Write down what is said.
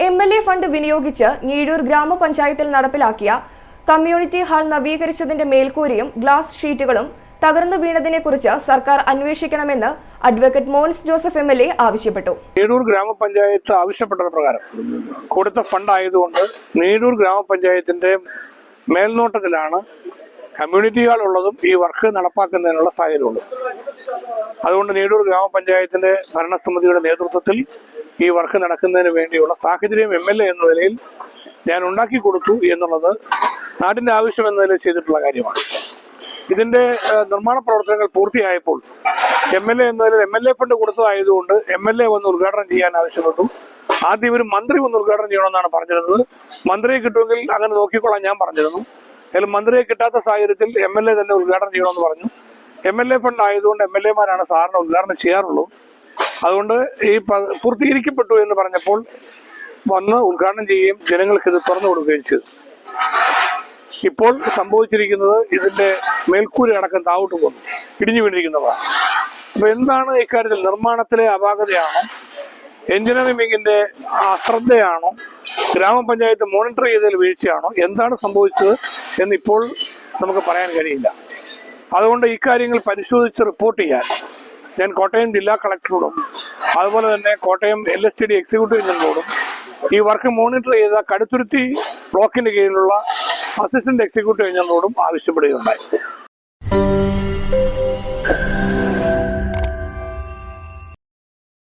MLA fund വിനിയോഗിച്ച് Njeezhoor ഗ്രാമപഞ്ചായത്തിൽ നടപ്പിലാക്കിയ community hall നവീകരിച്ചതിന്റെ മേൽക്കൂരയും glass ഷീറ്റുകളും തകർന്നു വീണതിനെക്കുറിച്ച് സർക്കാർ അന്വേഷിക്കണമെന്ന് അഡ്വക്കേറ്റ് മോൻസ് ജോസഫ് MLA ആവശ്യപ്പെട്ടു. നീഴൂർ ഗ്രാമപഞ്ചായത്ത് ആവശ്യപ്പെട്ടത് പ്രകാരം കൊടുത്ത ഫണ്ട് ആയതുകൊണ്ട് നീഴൂർ ഗ്രാമപഞ്ചായത്തിന്റെ മേൽനോട്ടത്തിലാണ് കമ്മ്യൂണിറ്റി ഹാൾ ഉള്ളതും ഈ വർക്ക് നടപ്പാക്കുന്നതിനുള്ള സാഹചര്യമുള്ളത്. അതുകൊണ്ട് നീഴൂർ ഗ്രാമപഞ്ചായത്തിന്റെ ഭരണസമിതിയുടെ നേതൃത്വത്തിൽ ഈ വർക്ക് നടക്കുന്നതിന് വേണ്ടിയുള്ള സാഹചര്യം MLA എന്ന നിലയിൽ ഞാൻ ഉണ്ടാക്കി കൊടുത്തു എന്നുള്ളത് നാടിന്റെ ആവശ്യം എന്ന നിലയിൽ ചെയ്തിട്ടുള്ള കാര്യമാണ്. ഇതിന്റെ നിർമ്മാണ പ്രവർത്തനങ്ങൾ പൂർത്തിയായപ്പോൾ MLA എന്ന നിലയിൽ MLA ഫണ്ട് കൊടുത്തതായതുകൊണ്ട് MLA വന്ന് ഉദ്ഘാടനം ചെയ്യാൻ ആവശ്യപ്പെട്ടു. ആദ്യം ഒരു മന്ത്രി വന്ന് ഉദ്ഘാടനം ചെയ്യണമെന്നാണ് പറഞ്ഞിരുന്നത്. മന്ത്രിയെ കിട്ടുമെങ്കിൽ അങ്ങനെ നോക്കിക്കൊള്ളാൻ ഞാൻ പറഞ്ഞിരുന്നു. അതിൽ മന്ത്രിയെ കിട്ടാത്ത സാഹചര്യത്തിൽ MLA തന്നെ ഉദ്ഘാടനം ചെയ്യണമെന്ന് പറഞ്ഞു. MLA ഫണ്ട് ആയതുകൊണ്ട് MLA-മാരാണ് സാറിന് ഉദ്ഘാടനം ചെയ്യാറുള്ളൂ. അതുകൊണ്ട് ഈ പൂർത്തീകരിക്കപ്പെട്ടു എന്ന് പറഞ്ഞപ്പോൾ വന്ന് ഉദ്ഘാടനം ചെയ്യുകയും ജനങ്ങൾക്ക് ഇത് തുറന്നു കൊടുക്കുകയും ചെയ്തു. ഇപ്പോൾ സംഭവിച്ചിരിക്കുന്നത് ഇതിന്റെ മേൽക്കൂര അടക്കം താവോട്ട് പോകുന്നു, ഇടിഞ്ഞു വീണിരിക്കുന്നതാണ്. അപ്പൊ എന്താണ് ഇക്കാര്യത്തിൽ? നിർമ്മാണത്തിലെ അപാകതയാണോ, എഞ്ചിനീയറിംഗിന്റെ അശ്രദ്ധയാണോ, ഗ്രാമപഞ്ചായത്ത് മോണിറ്റർ ചെയ്തതിൽ വീഴ്ചയാണോ, എന്താണ് സംഭവിച്ചത് എന്നിപ്പോൾ നമുക്ക് പറയാൻ കഴിയില്ല. അതുകൊണ്ട് ഇക്കാര്യങ്ങൾ പരിശോധിച്ച് റിപ്പോർട്ട് ചെയ്യാൻ ഞാൻ കോട്ടയം ജില്ലാ കളക്ടറോടും അതുപോലെ തന്നെ കോട്ടയം LSTD എക്സിക്യൂട്ടീവ് എഞ്ചിനീയറോടും ഈ വർക്ക് മോണിറ്റർ ചെയ്ത കടുത്തുരുത്തി ബ്ലോക്കിന്റെ കീഴിലുള്ള അസിസ്റ്റന്റ് എക്സിക്യൂട്ടീവ് എഞ്ചിനീയറോടും ആവശ്യപ്പെടുകയുണ്ടായി.